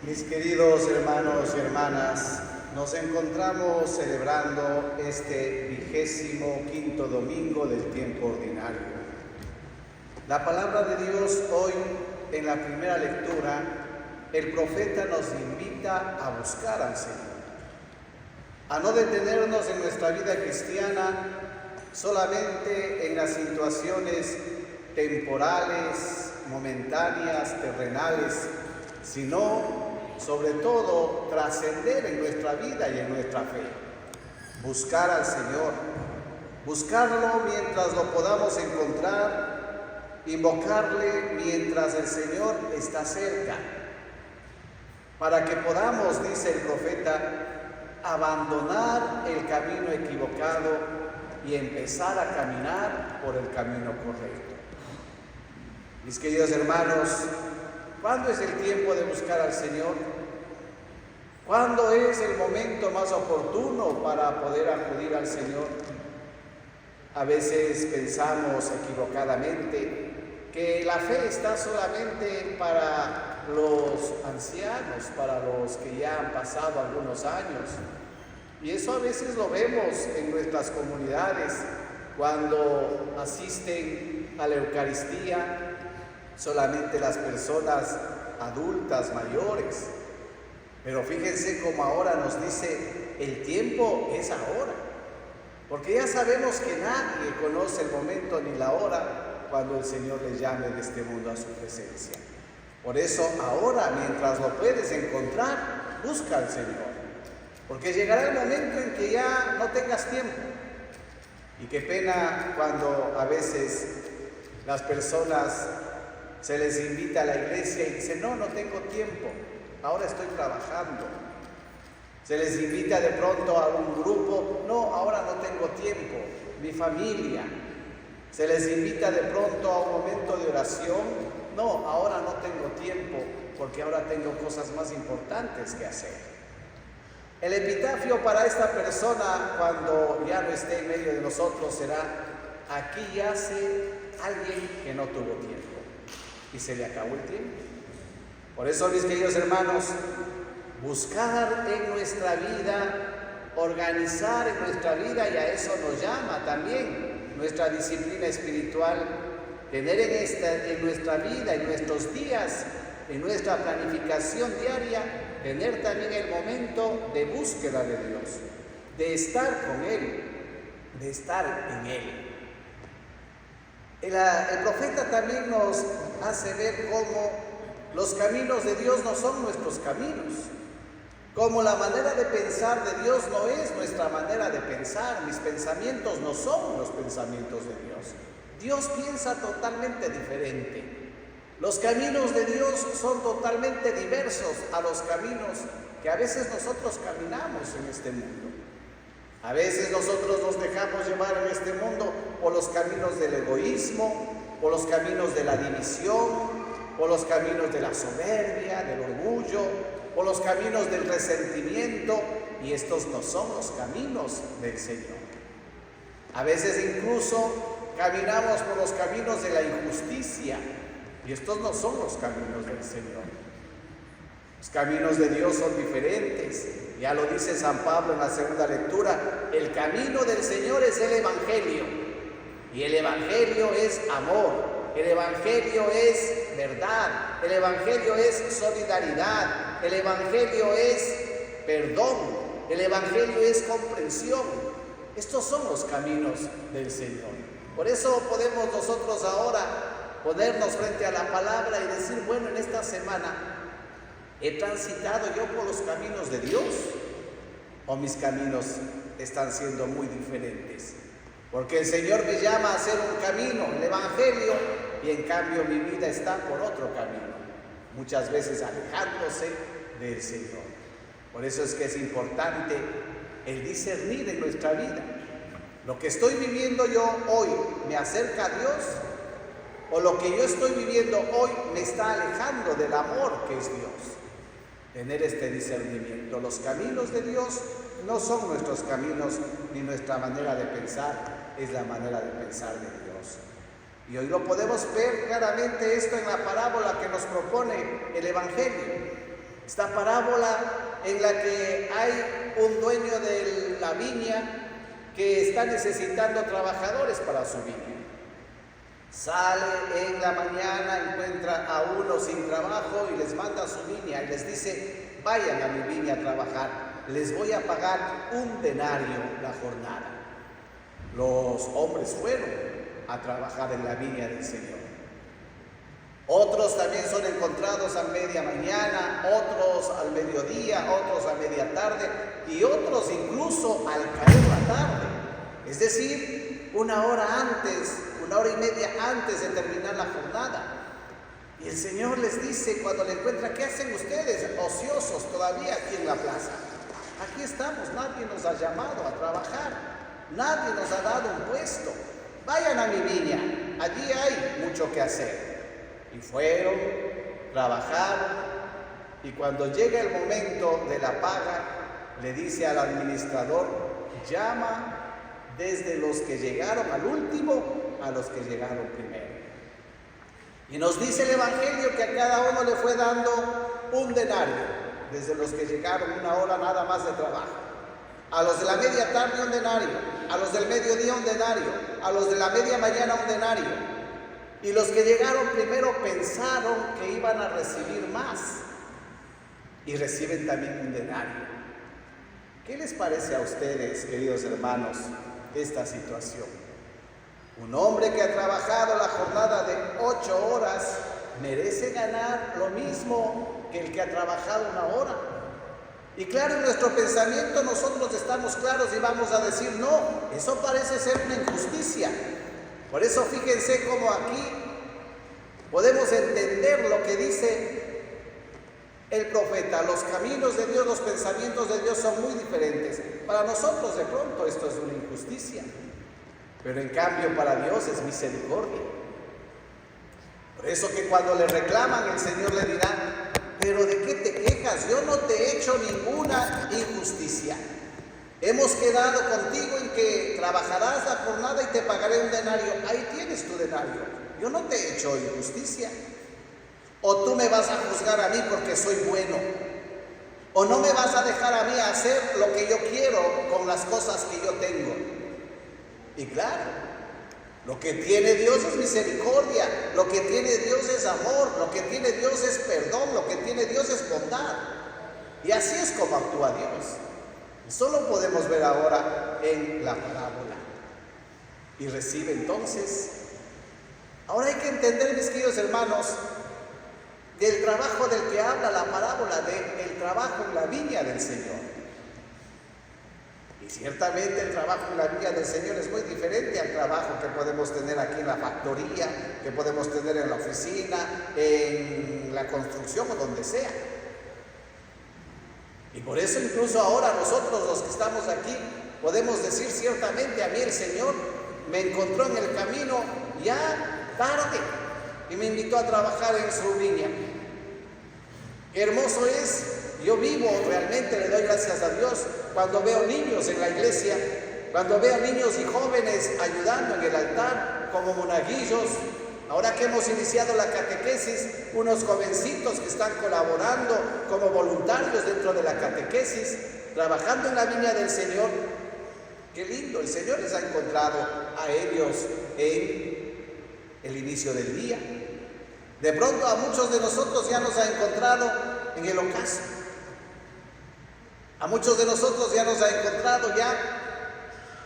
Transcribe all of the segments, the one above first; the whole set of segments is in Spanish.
Mis queridos hermanos y hermanas, nos encontramos celebrando este 25º domingo del tiempo ordinario. La palabra de Dios hoy, en la primera lectura, el profeta nos invita a buscar al Señor, a no detenernos en nuestra vida cristiana solamente en las situaciones temporales, momentáneas, terrenales, sino sobre todo trascender en nuestra vida y en nuestra fe. Buscar al Señor, buscarlo mientras lo podamos encontrar, invocarle mientras el Señor está cerca, para que podamos, dice el profeta, abandonar el camino equivocado y empezar a caminar por el camino correcto. Mis queridos hermanos, ¿cuándo es el tiempo de buscar al Señor? ¿Cuándo es el momento más oportuno para poder acudir al Señor? A veces pensamos equivocadamente que la fe está solamente para los ancianos, para los que ya han pasado algunos años. Y eso a veces lo vemos en nuestras comunidades cuando asisten a la Eucaristía. Solamente las personas adultas, mayores. Pero fíjense cómo ahora nos dice, el tiempo es ahora. Porque ya sabemos que nadie conoce el momento ni la hora cuando el Señor le llame de este mundo a su presencia. Por eso ahora, mientras lo puedes encontrar, busca al Señor. Porque llegará el momento en que ya no tengas tiempo. Y qué pena cuando a veces las personas se les invita a la iglesia y dicen, no tengo tiempo, ahora estoy trabajando. Se les invita de pronto a un grupo, no, ahora no tengo tiempo, mi familia. Se les invita de pronto a un momento de oración, no, ahora no tengo tiempo, porque ahora tengo cosas más importantes que hacer. El epitafio para esta persona, cuando ya no esté en medio de nosotros, será, aquí yace alguien que no tuvo tiempo. Y se le acabó el tiempo. Por eso, mis queridos hermanos, buscar en nuestra vida, organizar en nuestra vida, y a eso nos llama también nuestra disciplina espiritual, tener en nuestra vida, en nuestros días, en nuestra planificación diaria, tener también el momento de búsqueda de Dios, de estar con Él, de estar en Él. El profeta también nos hace ver cómo los caminos de Dios no son nuestros caminos, como la manera de pensar de Dios no es nuestra manera de pensar, mis pensamientos no son los pensamientos de Dios. Dios piensa totalmente diferente. Los caminos de Dios son totalmente diversos a los caminos que a veces nosotros caminamos en este mundo. A veces nosotros nos dejamos llevar en este mundo por los caminos del egoísmo, por los caminos de la división, por los caminos de la soberbia, del orgullo, por los caminos del resentimiento, y estos no son los caminos del Señor. A veces incluso caminamos por los caminos de la injusticia, y estos no son los caminos del Señor. Los caminos de Dios son diferentes. Ya lo dice San Pablo en la segunda lectura, el camino del Señor es el Evangelio, y el Evangelio es amor, el Evangelio es verdad, el Evangelio es solidaridad, el Evangelio es perdón, el Evangelio es comprensión. Estos son los caminos del Señor. Por eso podemos nosotros ahora ponernos frente a la palabra y decir, bueno, en esta semana, ¿he transitado yo por los caminos de Dios? ¿O mis caminos están siendo muy diferentes? Porque el Señor me llama a hacer un camino, el Evangelio, y en cambio mi vida está por otro camino, muchas veces alejándose del Señor. Por eso es que es importante el discernir en nuestra vida. ¿Lo que estoy viviendo yo hoy me acerca a Dios? ¿O lo que yo estoy viviendo hoy me está alejando del amor que es Dios? Tener este discernimiento. Los caminos de Dios no son nuestros caminos, ni nuestra manera de pensar, es la manera de pensar de Dios. Y hoy lo podemos ver claramente esto en la parábola que nos propone el Evangelio. Esta parábola en la que hay un dueño de la viña que está necesitando trabajadores para su viña. Sale en la mañana, encuentra a uno sin trabajo y les manda a su viña y les dice: vayan a mi viña a trabajar, les voy a pagar 1 denario la jornada. Los hombres fueron a trabajar en la viña del Señor. Otros también son encontrados a media mañana, otros al mediodía, otros a media tarde y otros incluso al caer la tarde. Es decir, 1 hora antes, 1 hora y media antes de terminar la jornada. Y el Señor les dice cuando le encuentra: ¿qué hacen ustedes ociosos todavía aquí en la plaza? Aquí estamos, nadie nos ha llamado a trabajar, nadie nos ha dado un puesto. Vayan a mi viña, allí hay mucho que hacer. Y fueron, trabajaron, y cuando llega el momento de la paga, le dice al administrador: llama desde los que llegaron al último a los que llegaron primero. Y nos dice el Evangelio que a cada uno le fue dando 1 denario, desde los que llegaron 1 hora nada más de trabajo. A los de la media tarde 1 denario, a los del mediodía 1 denario, a los de la media mañana 1 denario. Y los que llegaron primero pensaron que iban a recibir más y reciben también 1 denario. ¿Qué les parece a ustedes, queridos hermanos, esta situación? Un hombre que ha trabajado la jornada de 8 horas merece ganar lo mismo que el que ha trabajado 1 hora. Y claro, en nuestro pensamiento nosotros estamos claros y vamos a decir: no, eso parece ser una injusticia. Por eso fíjense cómo aquí podemos entender lo que dice el profeta: los caminos de Dios, los pensamientos de Dios son muy diferentes. Para nosotros de pronto esto es una injusticia, pero en cambio para Dios es misericordia. Por eso que cuando le reclaman, el Señor le dirá: ¿pero de qué te quejas? Yo no te he hecho ninguna injusticia. Hemos quedado contigo en que trabajarás la jornada y te pagaré 1 denario. Ahí tienes tu denario. Yo no te he hecho injusticia. O tú me vas a juzgar a mí porque soy bueno. O no me vas a dejar a mí hacer lo que yo quiero con las cosas que yo tengo. Y claro, lo que tiene Dios es misericordia. Lo que tiene Dios es amor. Lo que tiene Dios es perdón. Lo que tiene Dios es bondad. Y así es como actúa Dios. Solo podemos ver ahora en la parábola. Y recibe entonces. Ahora hay que entender, mis queridos hermanos, del trabajo del que habla la parábola, del trabajo en la viña del Señor. Y ciertamente el trabajo en la viña del Señor es muy diferente al trabajo que podemos tener aquí en la factoría, que podemos tener en la oficina, en la construcción o donde sea. Y por eso incluso ahora nosotros los que estamos aquí podemos decir ciertamente: a mí el Señor me encontró en el camino ya tarde y me invitó a trabajar en su viña. Qué hermoso es. Yo vivo, realmente le doy gracias a Dios cuando veo niños en la iglesia, cuando veo niños y jóvenes ayudando en el altar como monaguillos. Ahora que hemos iniciado la catequesis, unos jovencitos que están colaborando como voluntarios dentro de la catequesis, trabajando en la viña del Señor. Qué lindo, el Señor les ha encontrado a ellos en el inicio del día. De pronto a muchos de nosotros ya nos ha encontrado en el ocaso. A muchos de nosotros ya nos ha encontrado ya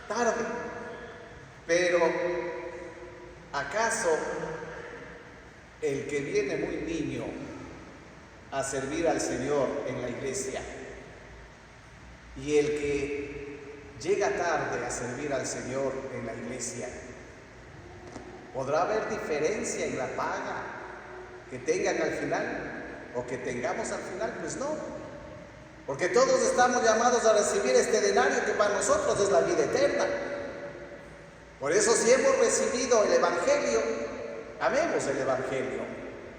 tarde. Pero ¿acaso el que viene muy niño a servir al Señor en la iglesia y el que llega tarde a servir al Señor en la iglesia, podrá haber diferencia en la paga que tengan al final o que tengamos al final? Pues no, porque todos estamos llamados a recibir este denario que para nosotros es la vida eterna. Por eso, si hemos recibido el Evangelio, amemos el Evangelio.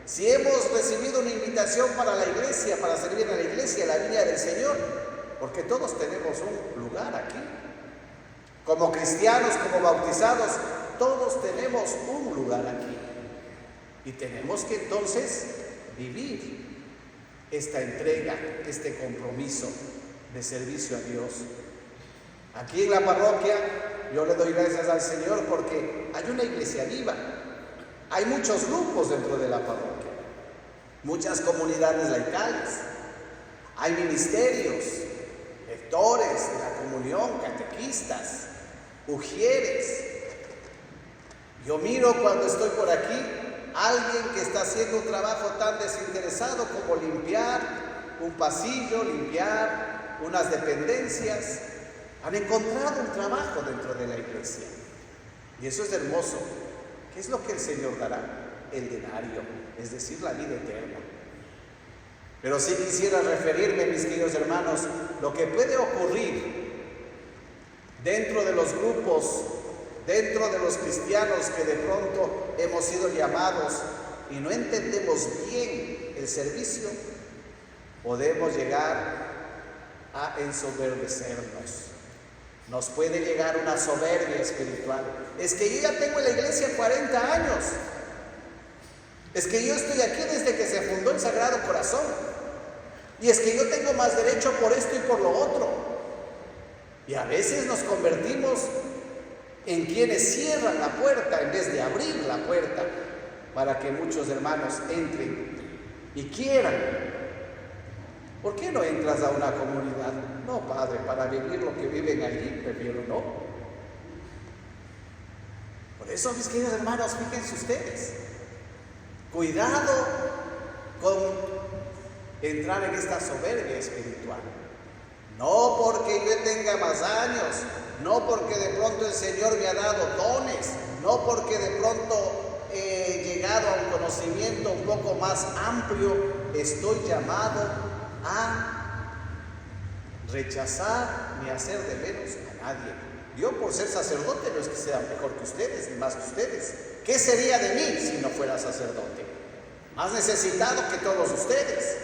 Si hemos recibido una invitación para la iglesia, para servir en la iglesia, la viña del Señor, porque todos tenemos un lugar aquí. Como cristianos, como bautizados, todos tenemos un lugar aquí. Y tenemos que entonces vivir esta entrega, este compromiso de servicio a Dios. Aquí en la parroquia yo le doy gracias al Señor porque hay una iglesia viva, hay muchos grupos dentro de la parroquia, muchas comunidades laicales, hay ministerios, lectores de la comunión, catequistas, ujieres. Yo miro cuando estoy por aquí alguien que está haciendo un trabajo tan desinteresado como limpiar un pasillo, limpiar unas dependencias. Han encontrado un trabajo dentro de la iglesia y eso es hermoso. ¿Qué es lo que el Señor dará? El denario, es decir, la vida eterna. Pero sí quisiera referirme, mis queridos hermanos, lo que puede ocurrir dentro de los grupos, dentro de los cristianos que de pronto hemos sido llamados y no entendemos bien el servicio, podemos llegar a ensoberbecernos. Nos puede llegar una soberbia espiritual. Es que yo ya tengo en la iglesia 40 años. Es que yo estoy aquí desde que se fundó el Sagrado Corazón. Y es que yo tengo más derecho por esto y por lo otro. Y a veces nos convertimos en quienes cierran la puerta en vez de abrir la puerta para que muchos hermanos entren y quieran. ¿Por qué no entras a una comunidad? No, Padre, para vivir lo que viven allí, prefiero no. Por eso, mis queridos hermanos, fíjense ustedes, cuidado con entrar en esta soberbia espiritual. No porque yo tenga más años, no porque de pronto el Señor me ha dado dones, no porque de pronto he llegado a un conocimiento un poco más amplio, estoy llamado a rechazar ni hacer de menos a nadie. Yo por ser sacerdote no es que sea mejor que ustedes, ni más que ustedes. ¿Qué sería de mí si no fuera sacerdote? Más necesitado que todos ustedes.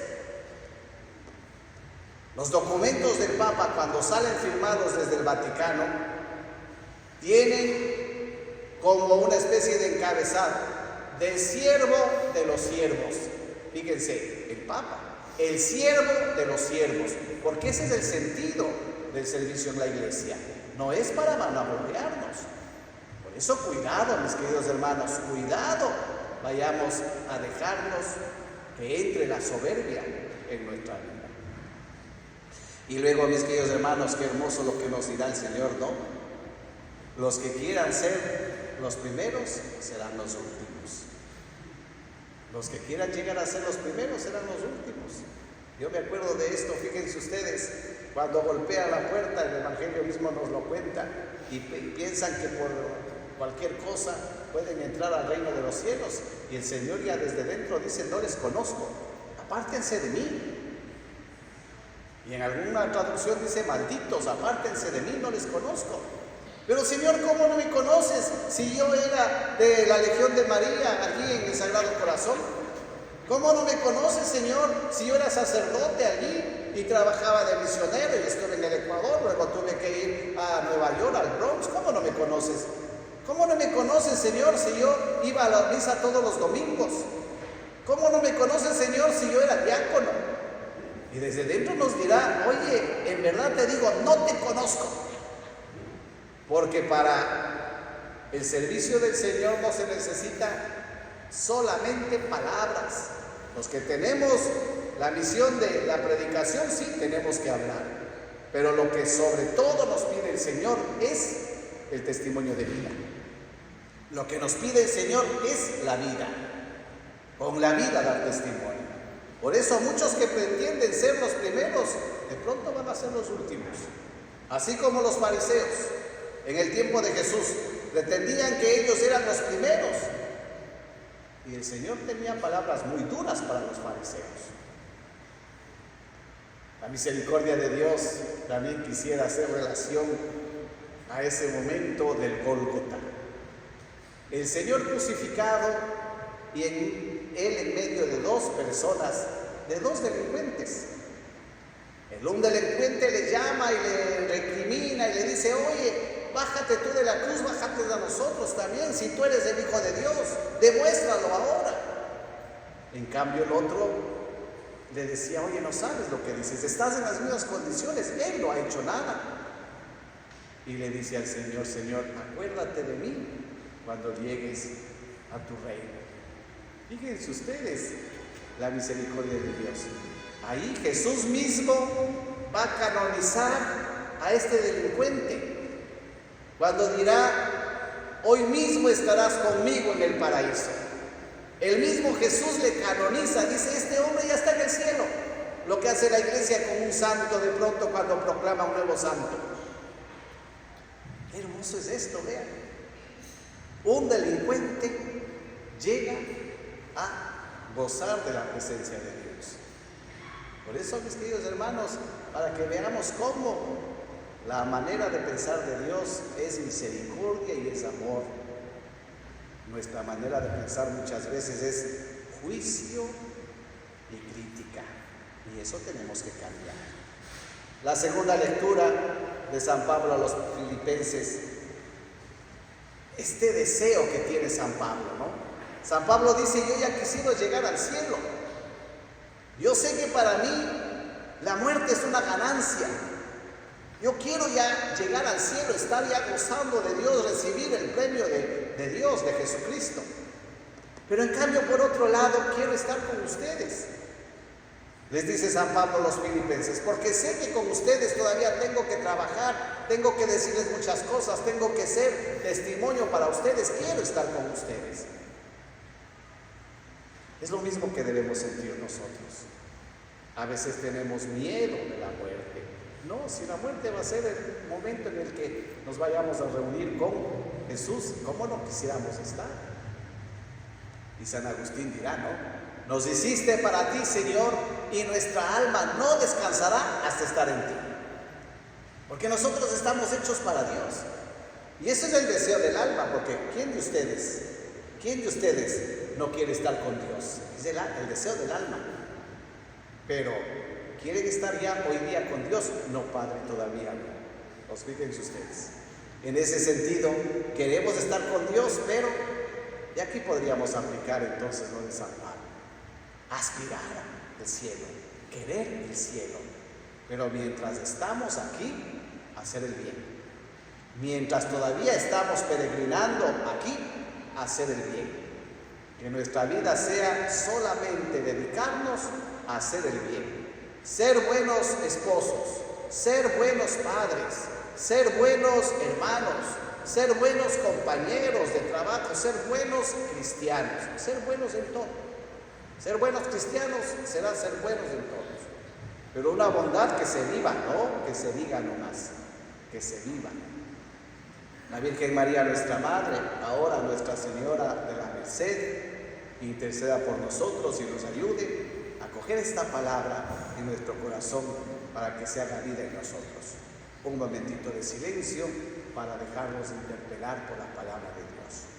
Los documentos del Papa, cuando salen firmados desde el Vaticano, tienen como una especie de encabezado: del siervo de los siervos. Fíjense, el Papa, el siervo de los siervos, porque ese es el sentido del servicio en la iglesia. No es para vanagloriarnos. Por eso cuidado, mis queridos hermanos, cuidado, vayamos a dejarnos que entre la soberbia en nuestra vida. Y luego, mis queridos hermanos, qué hermoso lo que nos dirá el Señor, ¿no? Los que quieran ser los primeros serán los últimos. Los que quieran llegar a ser los primeros serán los últimos. Yo me acuerdo de esto, fíjense ustedes, cuando golpea la puerta, el Evangelio mismo nos lo cuenta, y piensan que por cualquier cosa pueden entrar al reino de los cielos, y el Señor ya desde dentro dice: no les conozco, apártense de mí. Y en alguna traducción dice: malditos, apártense de mí, no les conozco. Pero Señor, ¿cómo no me conoces si yo era de la Legión de María allí en el Sagrado Corazón? ¿Cómo no me conoces, Señor, si yo era sacerdote allí y trabajaba de misionero y estuve en el Ecuador, luego tuve que ir a Nueva York, al Bronx? ¿Cómo no me conoces? ¿Cómo no me conoces, Señor, si yo iba a la misa todos los domingos? ¿Cómo no me conoces, Señor, si yo era diácono? Y desde dentro nos dirá: oye, en verdad te digo, no te conozco. Porque para el servicio del Señor no se necesita solamente palabras. Los que tenemos la misión de la predicación, sí tenemos que hablar, pero lo que sobre todo nos pide el Señor es el testimonio de vida. Lo que nos pide el Señor es la vida, con la vida dar testimonio. Por eso muchos que pretenden ser los primeros, de pronto van a ser los últimos. Así como los fariseos en el tiempo de Jesús pretendían que ellos eran los primeros, y el Señor tenía palabras muy duras para los fariseos. La misericordia de Dios también quisiera hacer relación a ese momento del Gólgota. El Señor crucificado y Él en medio de dos personas, de dos delincuentes. Un delincuente le llama y le recrimina y le dice: oye, bájate tú de la cruz, bájate de nosotros también, si tú eres el Hijo de Dios, demuéstralo ahora. En cambio el otro le decía, oye, no sabes lo que dices, estás en las mismas condiciones, él no ha hecho nada. Y le dice al Señor, Señor, acuérdate de mí cuando llegues a tu reino. Fíjense ustedes la misericordia de Dios. Ahí Jesús mismo va a canonizar a este delincuente, cuando dirá, hoy mismo estarás conmigo en el paraíso. El mismo Jesús le canoniza, dice, este hombre ya está en el cielo. Lo que hace la iglesia con un santo de pronto cuando proclama un nuevo santo. Qué hermoso es esto, vean. Un delincuente llega a gozar de la presencia de Dios. Por eso, mis queridos hermanos, para que veamos cómo la manera de pensar de Dios es misericordia y es amor. Nuestra manera de pensar muchas veces es juicio y crítica, y eso tenemos que cambiar. La segunda lectura de San Pablo a los Filipenses, este deseo que tiene San Pablo, ¿no? San Pablo dice, yo ya quisiera llegar al cielo. Yo sé que para mí la muerte es una ganancia. Yo quiero ya llegar al cielo, estar ya gozando de Dios, recibir el premio de Dios, de Jesucristo. Pero en cambio, por otro lado, quiero estar con ustedes. Les dice San Pablo a los Filipenses, porque sé que con ustedes todavía tengo que trabajar, tengo que decirles muchas cosas, tengo que ser testimonio para ustedes, quiero estar con ustedes. Es lo mismo que debemos sentir nosotros. A veces tenemos miedo de la muerte. No, si la muerte va a ser el momento en el que nos vayamos a reunir con Jesús, ¿cómo no quisiéramos estar? Y San Agustín dirá, ¿no? Nos hiciste para ti, Señor, y nuestra alma no descansará hasta estar en ti. Porque nosotros estamos hechos para Dios. Y ese es el deseo del alma, porque ¿quién de ustedes no quiere estar con Dios? Es el deseo del alma. Pero ¿quieren estar ya hoy día con Dios? No, Padre, todavía no. Fíjense ustedes. En ese sentido, queremos estar con Dios, pero y aquí podríamos aplicar entonces lo de San Pablo. Aspirar al cielo, querer el cielo. Pero mientras estamos aquí, hacer el bien. Mientras todavía estamos peregrinando aquí, hacer el bien. Que nuestra vida sea solamente dedicarnos a hacer el bien. Ser buenos esposos, ser buenos padres, ser buenos hermanos, ser buenos compañeros de trabajo, ser buenos cristianos, ser buenos en todo. Ser buenos cristianos será ser buenos en todos. Pero una bondad que se viva, no que se diga nomás, que se viva. La Virgen María, nuestra Madre, ahora Nuestra Señora de la Merced, interceda por nosotros y nos ayude a coger esta palabra en nuestro corazón para que se haga vida en nosotros. Un momentito de silencio para dejarnos interpelar por la palabra de Dios.